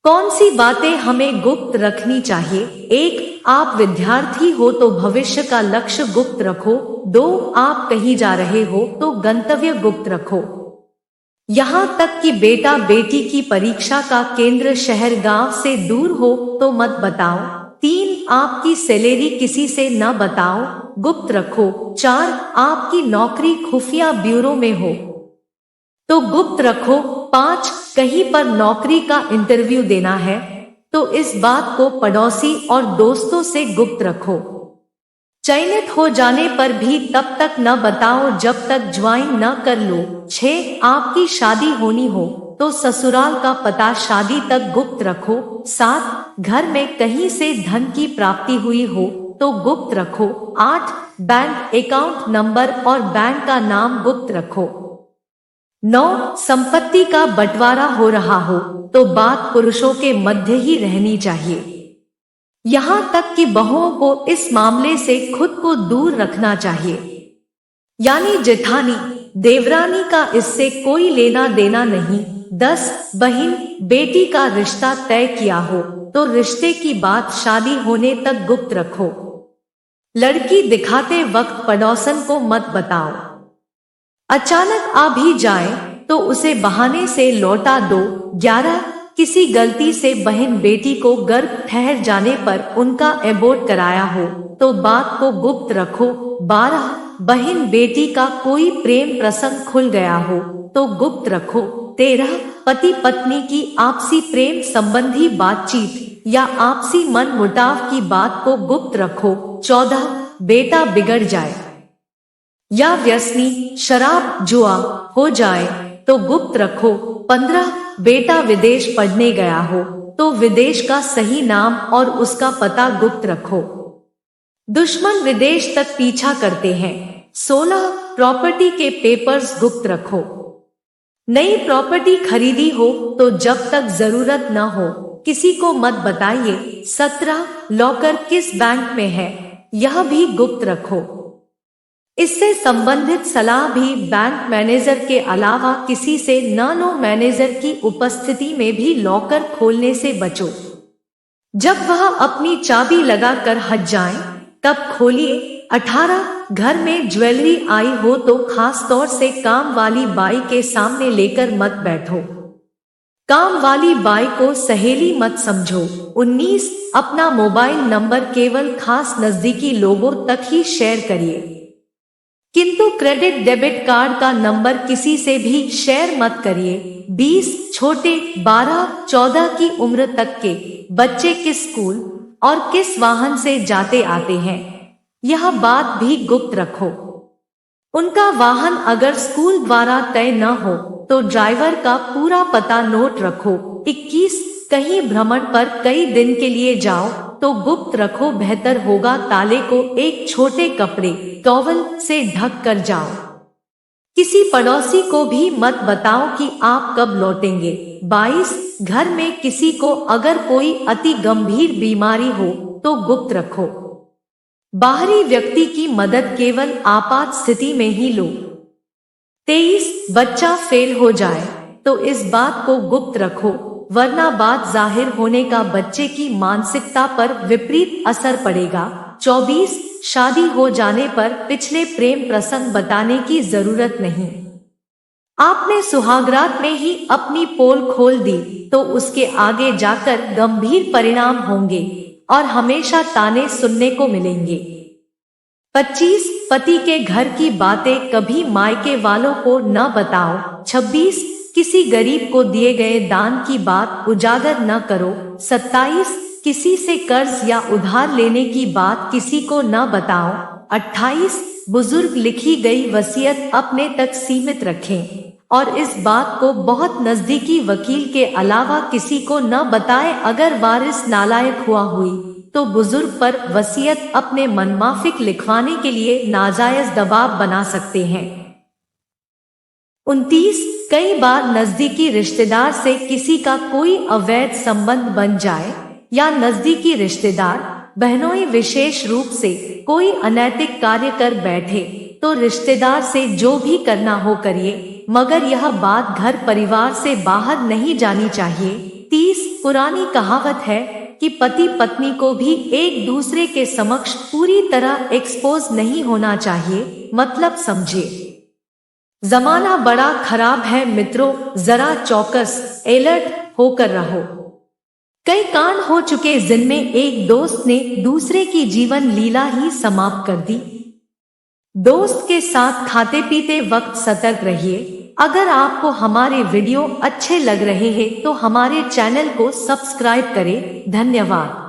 कौन सी बातें हमें गुप्त रखनी चाहिए? 1. आप विद्यार्थी हो तो भविष्य का लक्ष्य गुप्त रखो। 2. आप कहीं जा रहे हो तो गंतव्य गुप्त रखो। यहाँ तक कि बेटा बेटी की परीक्षा का केंद्र शहर गांव से दूर हो तो मत बताओ। 3. आपकी सैलरी किसी से न बताओ, गुप्त रखो। 4. आपकी नौकरी खुफिया ब्यूरो में हो तो गुप्त रखो। 5. कहीं पर नौकरी का इंटरव्यू देना है तो इस बात को पड़ोसी और दोस्तों से गुप्त रखो। चयनित हो जाने पर भी तब तक न बताओ जब तक ज्वाइन न कर लो। 6. आपकी शादी होनी हो तो ससुराल का पता शादी तक गुप्त रखो। 7. घर में कहीं से धन की प्राप्ति हुई हो तो गुप्त रखो। 8. बैंक अकाउंट नंबर और बैंक का नाम गुप्त रखो। 9. संपत्ति का बंटवारा हो रहा हो तो बात पुरुषों के मध्य ही रहनी चाहिए। यहाँ तक कि बहुओं को इस मामले से खुद को दूर रखना चाहिए, यानी जेठानी देवरानी का इससे कोई लेना देना नहीं। 10. बहन बेटी का रिश्ता तय किया हो तो रिश्ते की बात शादी होने तक गुप्त रखो। लड़की दिखाते वक्त पड़ोसन को मत बताओ। अचानक आ भी जाए तो उसे बहाने से लौटा दो। 11. किसी गलती से बहन बेटी को गर्भ ठहर जाने पर उनका एबॉर्ट कराया हो तो बात को गुप्त रखो। 12. बहन बेटी का कोई प्रेम प्रसंग खुल गया हो तो गुप्त रखो। 13. पति पत्नी की आपसी प्रेम संबंधी बातचीत या आपसी मन मुटाव की बात को गुप्त रखो। 14. बेटा बिगड़ जाए या व्यसनी शराब जुआ हो जाए तो गुप्त रखो। 15. बेटा विदेश पढ़ने गया हो तो विदेश का सही नाम और उसका पता गुप्त रखो। दुश्मन विदेश तक पीछा करते हैं। 16. प्रॉपर्टी के पेपर्स गुप्त रखो। नई प्रॉपर्टी खरीदी हो तो जब तक जरूरत न हो किसी को मत बताइए। 17. लॉकर किस बैंक में है यह भी गुप्त रखो। इससे संबंधित सलाह भी बैंक मैनेजर के अलावा किसी से न लो। मैनेजर की उपस्थिति में भी लॉकर खोलने से बचो। जब वह अपनी चाबी लगाकर हट जाए तब खोलिए। 18. घर में ज्वेलरी आई हो तो खास तौर से काम वाली बाई के सामने लेकर मत बैठो। काम वाली बाई को सहेली मत समझो। 19. अपना मोबाइल नंबर केवल खास नजदीकी लोगों तक ही शेयर करिए, किंतु क्रेडिट डेबिट कार्ड का नंबर किसी से भी शेयर मत करिए। 20. छोटे 12-14 की उम्र तक के बच्चे किस स्कूल और किस वाहन से जाते आते हैं यह बात भी गुप्त रखो। उनका वाहन अगर स्कूल द्वारा तय न हो तो ड्राइवर का पूरा पता नोट रखो। 21. कहीं भ्रमण पर कई दिन के लिए जाओ तो गुप्त रखो। बेहतर होगा ताले को एक छोटे कपड़े टॉवल से ढक कर जाओ। किसी पड़ोसी को भी मत बताओ कि आप कब लौटेंगे। 22. घर में किसी को अगर कोई अति गंभीर बीमारी हो तो गुप्त रखो। बाहरी व्यक्ति की मदद केवल आपात स्थिति में ही लो। 23. बच्चा फेल हो जाए तो इस बात को गुप्त रखो, वरना बात जाहिर होने का बच्चे की मानसिकता पर विपरीत असर पड़ेगा। 24. शादी हो जाने पर पिछले प्रेम प्रसंग बताने की जरूरत नहीं। आपने सुहागरात में ही अपनी पोल खोल दी तो उसके आगे जाकर गंभीर परिणाम होंगे और हमेशा ताने सुनने को मिलेंगे। 25. पति के घर की बातें कभी मायके वालों को न बताओ। 26. किसी गरीब को दिए गए दान की बात उजागर न करो। 27. किसी से कर्ज या उधार लेने की बात किसी को न बताओ। 28. बुजुर्ग लिखी गई वसीयत अपने तक सीमित रखें और इस बात को बहुत नजदीकी वकील के अलावा किसी को न बताएं। अगर वारिस नालायक हुआ हुई तो बुजुर्ग पर वसीयत अपने मनमाफिक लिखवाने के लिए नाजायज दबाव बना सकते हैं। 29. कई बार नजदीकी रिश्तेदार से किसी का कोई अवैध संबंध बन जाए या नजदीकी रिश्तेदार बहनोई विशेष रूप से कोई अनैतिक कार्य कर बैठे तो रिश्तेदार से जो भी करना हो करिए, मगर यह बात घर परिवार से बाहर नहीं जानी चाहिए। 30 पुरानी कहावत है कि पति पत्नी को भी एक दूसरे के समक्ष पूरी तरह एक्सपोज नहीं होना चाहिए, मतलब समझे। जमाना बड़ा खराब है मित्रों, जरा चौकस अलर्ट होकर रहो। कई कांड हो चुके जिनमें एक दोस्त ने दूसरे की जीवन लीला ही समाप्त कर दी। दोस्त के साथ खाते पीते वक्त सतर्क रहिए। अगर आपको हमारे वीडियो अच्छे लग रहे हैं तो हमारे चैनल को सब्सक्राइब करें। धन्यवाद।